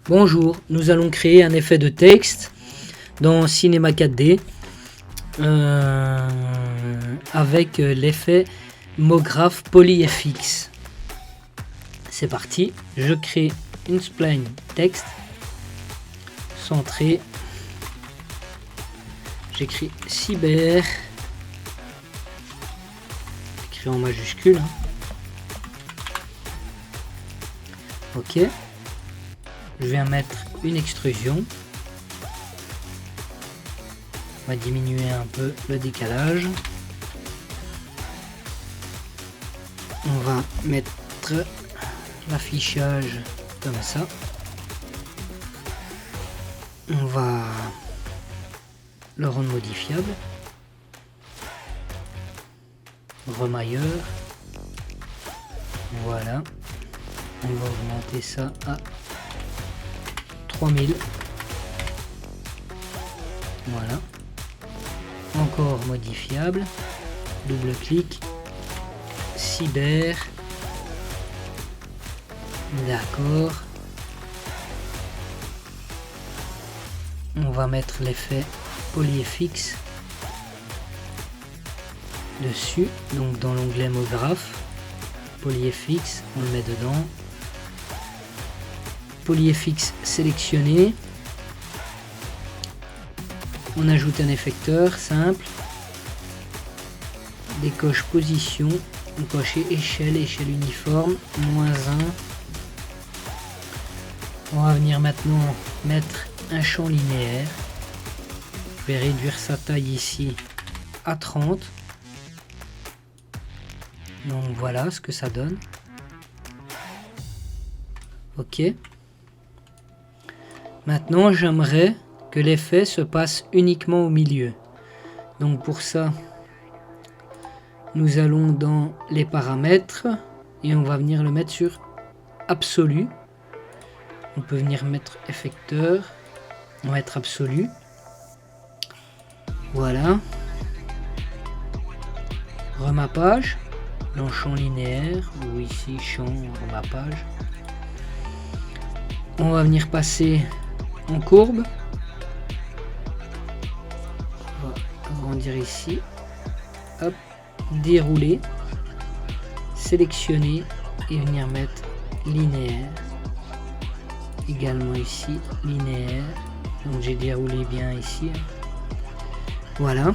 Bonjour, nous allons créer un effet de texte dans Cinema 4D avec l'effet MoGraph PolyFX. C'est parti, je crée une spline texte centrée. J'écris cyber, écrit en majuscule. Ok. Je viens mettre une extrusion. On va diminuer un peu le décalage. On va mettre l'affichage comme ça. On va le rendre modifiable. Remailleur. Voilà. On va augmenter ça à 3000. Voilà. Encore modifiable. Double clic. Cyber. D'accord. On va mettre l'effet PolyFX dessus. Donc dans l'onglet MoGraph. PolyFX, on le met dedans. PolyFX sélectionné. On ajoute un effecteur simple. Décoche position. On coche échelle, échelle uniforme, -1. On va venir maintenant mettre un champ linéaire. Je vais réduire sa taille ici à 30. Donc voilà ce que ça donne. Ok. Maintenant, j'aimerais que l'effet se passe uniquement au milieu. Donc pour ça, nous allons dans les paramètres et on va venir le mettre sur absolu. On peut venir mettre effecteur, on va mettre absolu. Voilà. Remappage dans champ linéaire ou ici champ remappage. On va venir passer en courbe. On va agrandir ici. Hop, dérouler, sélectionner et venir mettre linéaire. Également ici, linéaire. Donc j'ai déroulé bien ici. Voilà.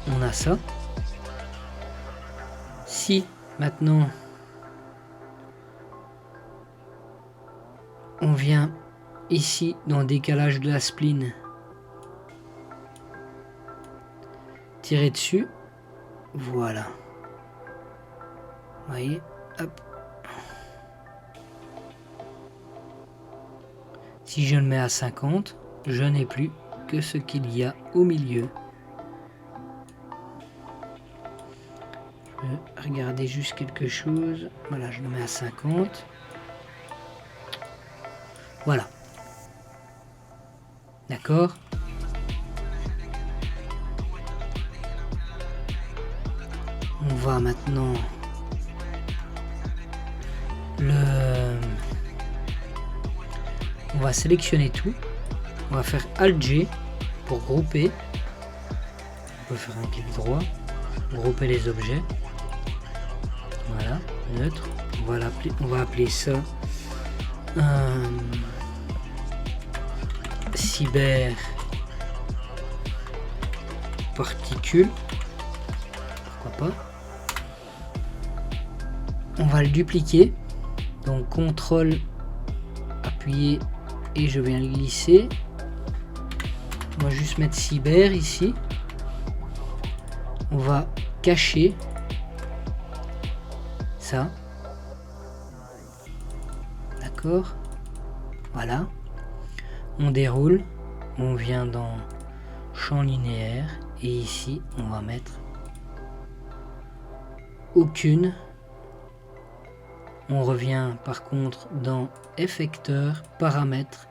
On a ça. Si maintenant on vient ici dans le décalage de la spline, tirer dessus, voilà. Vous voyez, hop. Si je le mets à 50, je n'ai plus que ce qu'il y a au milieu. Je vais regarder juste quelque chose. Voilà, je le mets à 50. Voilà. D'accord. On va maintenant on va sélectionner tout. On va faire Alt G pour grouper. On peut faire un clic droit, grouper les objets. Voilà, neutre. On va appeler ça cyber particule. Pourquoi pas. On va le dupliquer. Donc CTRL appuyer et je viens le glisser. On va juste mettre cyber ici. On va cacher ça. D'accord. Voilà. On déroule. On vient dans champ linéaire. Et ici, on va mettre aucune. On revient par contre dans effecteur, paramètres,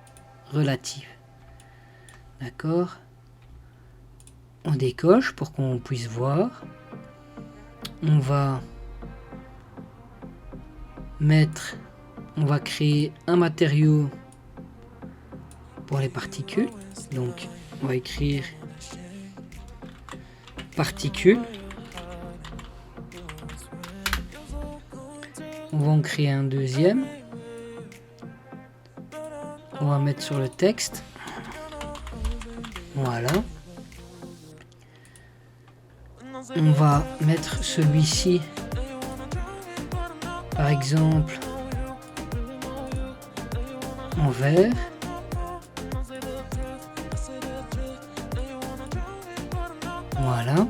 relatifs. D'accord. On décoche pour qu'on puisse voir. On va mettre on va créer un matériau pour les particules. Donc on va écrire particules. On va en créer un deuxième. On va mettre sur le texte. Voilà. On va mettre celui-ci, par exemple, en vert. Voilà.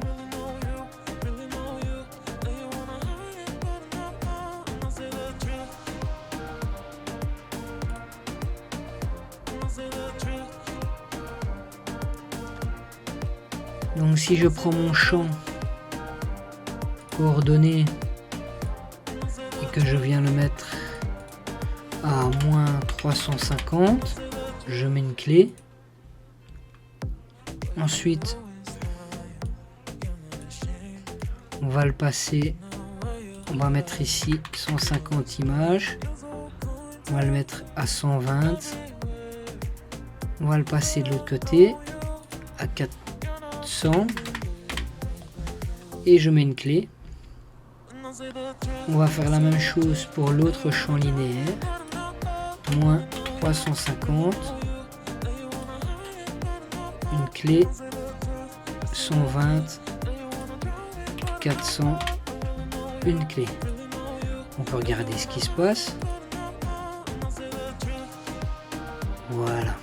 Donc si je prends mon champ coordonnées et que je viens le mettre à -350, je mets une clé. Ensuite, on va le passer, on va mettre ici 150 images, on va le mettre à 120, on va le passer de l'autre côté à 400 et je mets une clé. On va faire la même chose pour l'autre champ linéaire, -350, une clé, 120, 400, une clé. On peut regarder ce qui se passe. Voilà,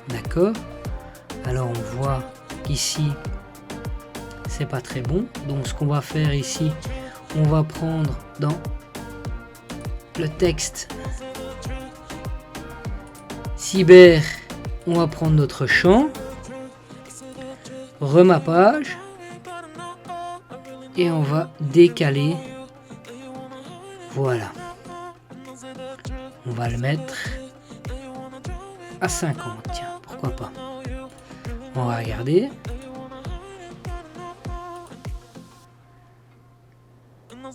d'accord. Alors on voit qu'ici c'est pas très bon, donc ce qu'on va faire ici, on va prendre dans le texte cyber, on va prendre notre champ, remappage, et on va décaler. Voilà, on va le mettre à 50, tiens, pourquoi pas. On va regarder. On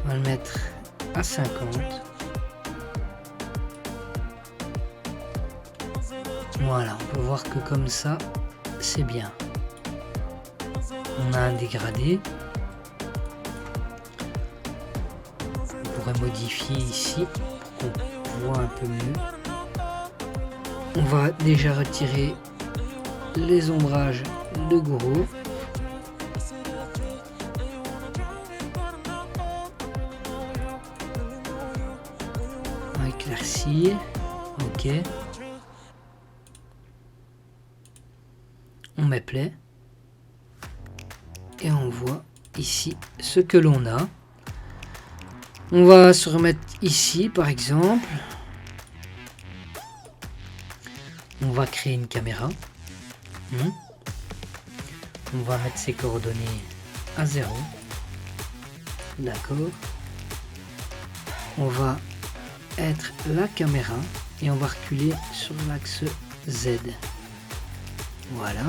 va le mettre à 50. Voilà, on peut voir que comme ça, c'est bien. On a un dégradé. On pourrait modifier ici pour qu'on voit un peu mieux. On va déjà retirer les ombrages de Goro. On va éclaircir. Ok. On met play. Et on voit ici ce que l'on a. On va se remettre ici par exemple. On va créer une caméra. On va mettre ses coordonnées à 0. D'accord. On va être la caméra et on va reculer sur l'axe Z. Voilà.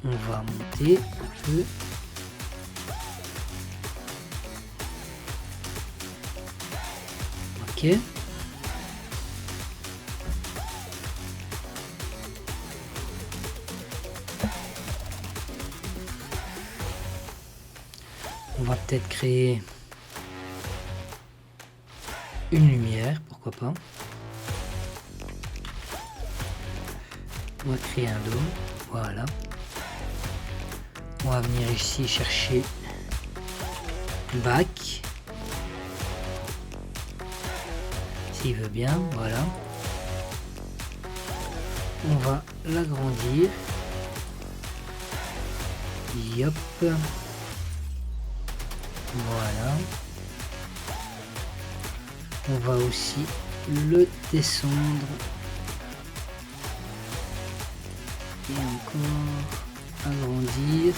On va monter un peu. Ok. On va peut-être créer une lumière, pourquoi pas. On va créer un dôme, voilà. On va venir ici chercher back. S'il veut bien, voilà. On va l'agrandir. Yop. Voilà. On va aussi le descendre. Et encore agrandir.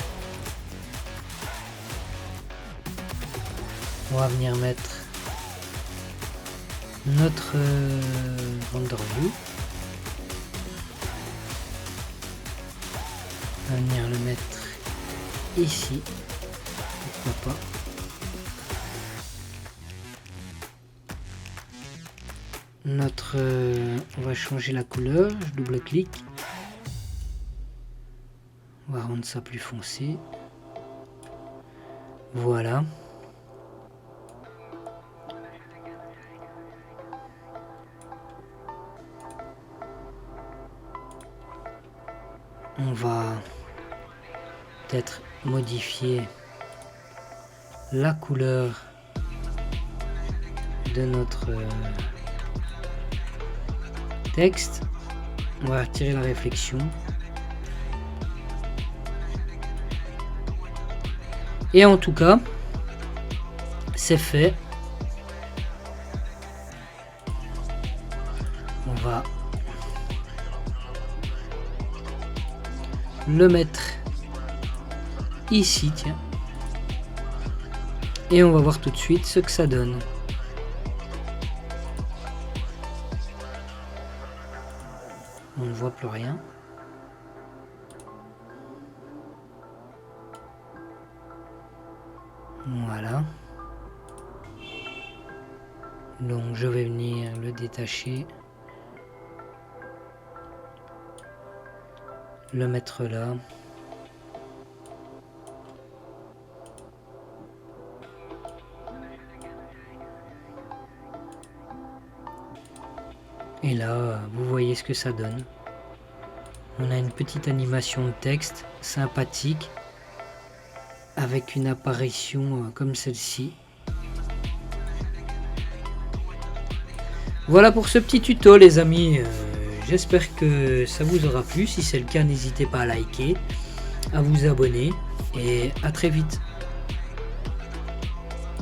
On va venir mettre notre render view. On va venir le mettre ici. Pourquoi pas. notre... on va changer la couleur, je double-clique. On va rendre ça plus foncé. Voilà. On va peut-être modifier la couleur de notre texte. On va retirer la réflexion. Et en tout cas, c'est fait. On va le mettre ici, tiens. Et on va voir tout de suite ce que ça donne. On ne voit plus rien. Voilà. Donc je vais venir le détacher. Le mettre là. Et là, vous voyez ce que ça donne. On a une petite animation de texte sympathique avec une apparition comme celle-ci. Voilà pour ce petit tuto les amis. J'espère que ça vous aura plu. Si c'est le cas, n'hésitez pas à liker, à vous abonner et à très vite.